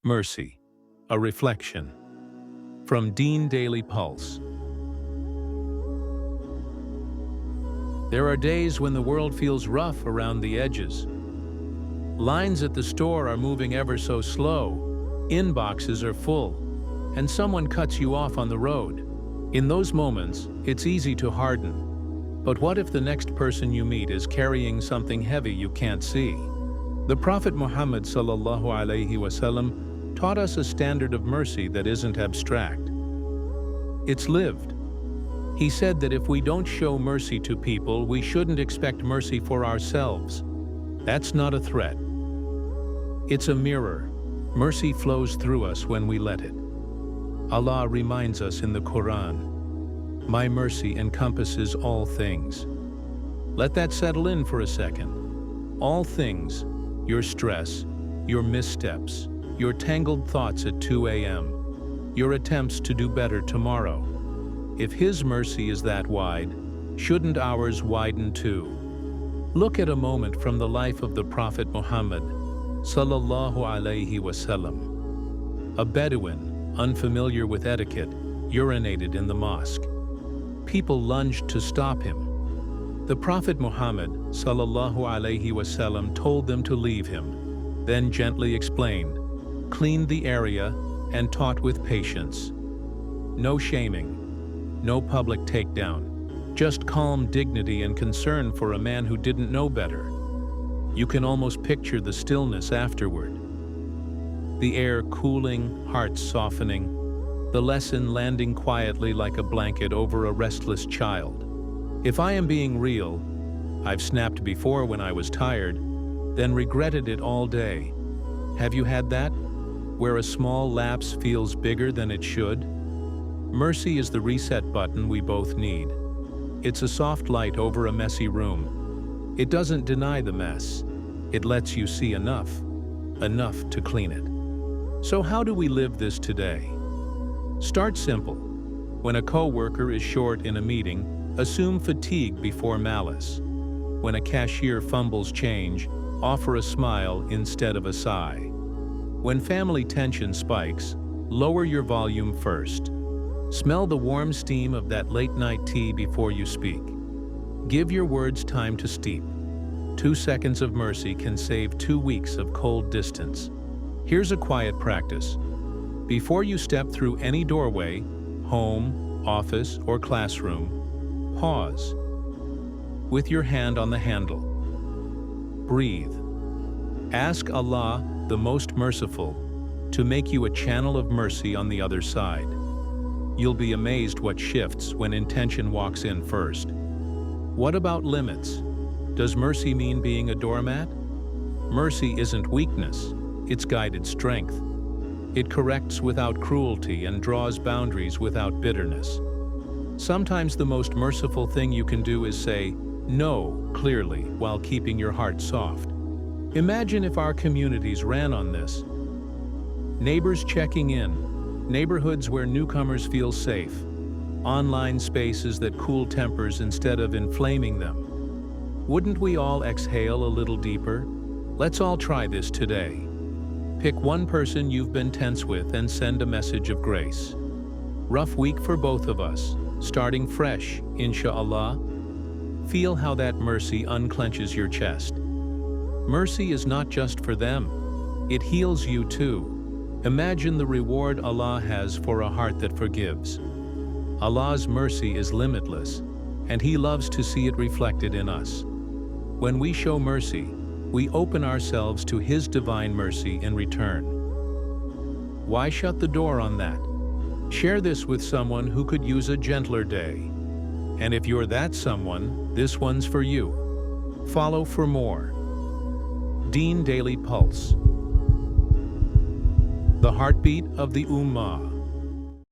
Mercy, a reflection. From Deen Daily Pulse. There are days when the world feels rough around the edges. Lines at the store are moving ever so slow, inboxes are full, and someone cuts you off on the road. In those moments, it's easy to harden. But what if the next person you meet is carrying something heavy you can't see? The Prophet Muhammad ﷺ taught us a standard of mercy that isn't abstract. It's lived. He said that if we don't show mercy to people, we shouldn't expect mercy for ourselves. That's not a threat. It's a mirror. Mercy flows through us when we let it. Allah reminds us in the Qur'an, "My mercy encompasses all things." Let that settle in for a second. All things, your stress, your missteps, your tangled thoughts at 2 a.m., your attempts to do better tomorrow. If His mercy is that wide, shouldn't ours widen too? Look at a moment from the life of the Prophet Muhammad ﷺ. A Bedouin, unfamiliar with etiquette, urinated in the mosque. People lunged to stop him. The Prophet Muhammad ﷺ told them to leave him, then gently explained, cleaned the area, and taught with patience. No shaming, no public takedown, just calm dignity and concern for a man who didn't know better. You can almost picture the stillness afterward. The air cooling, hearts softening, the lesson landing quietly like a blanket over a restless child. If I am being real, I've snapped before when I was tired, then regretted it all day. Have you had that? Where a small lapse feels bigger than it should? Mercy is the reset button we both need. It's a soft light over a messy room. It doesn't deny the mess. It lets you see enough to clean it. So how do we live this today? Start simple. When a coworker is short in a meeting, assume fatigue before malice. When a cashier fumbles change, offer a smile instead of a sigh. When family tension spikes, lower your volume first. Smell the warm steam of that late-night tea before you speak. Give your words time to steep. 2 seconds of mercy can save 2 weeks of cold distance. Here's a quiet practice. Before you step through any doorway, home, office, or classroom, pause. With your hand on the handle. Breathe. Ask Allah, the most merciful, to make you a channel of mercy on the other side. You'll be amazed what shifts when intention walks in first. What about limits? Does mercy mean being a doormat? Mercy isn't weakness, it's guided strength. It corrects without cruelty and draws boundaries without bitterness. Sometimes the most merciful thing you can do is say no clearly while keeping your heart soft. Imagine if our communities ran on this. Neighbors checking in, neighborhoods where newcomers feel safe, online spaces that cool tempers instead of inflaming them. Wouldn't we all exhale a little deeper? Let's all try this today. Pick one person you've been tense with and send a message of grace. Rough week for both of us, starting fresh, inshallah. Feel how that mercy unclenches your chest. Mercy is not just for them. It heals you too. Imagine the reward Allah has for a heart that forgives. Allah's mercy is limitless, and He loves to see it reflected in us. When we show mercy, we open ourselves to His divine mercy in return. Why shut the door on that? Share this with someone who could use a gentler day. And if you're that someone, this one's for you. Follow for more. Deen Daily Pulse. The heartbeat of the Ummah.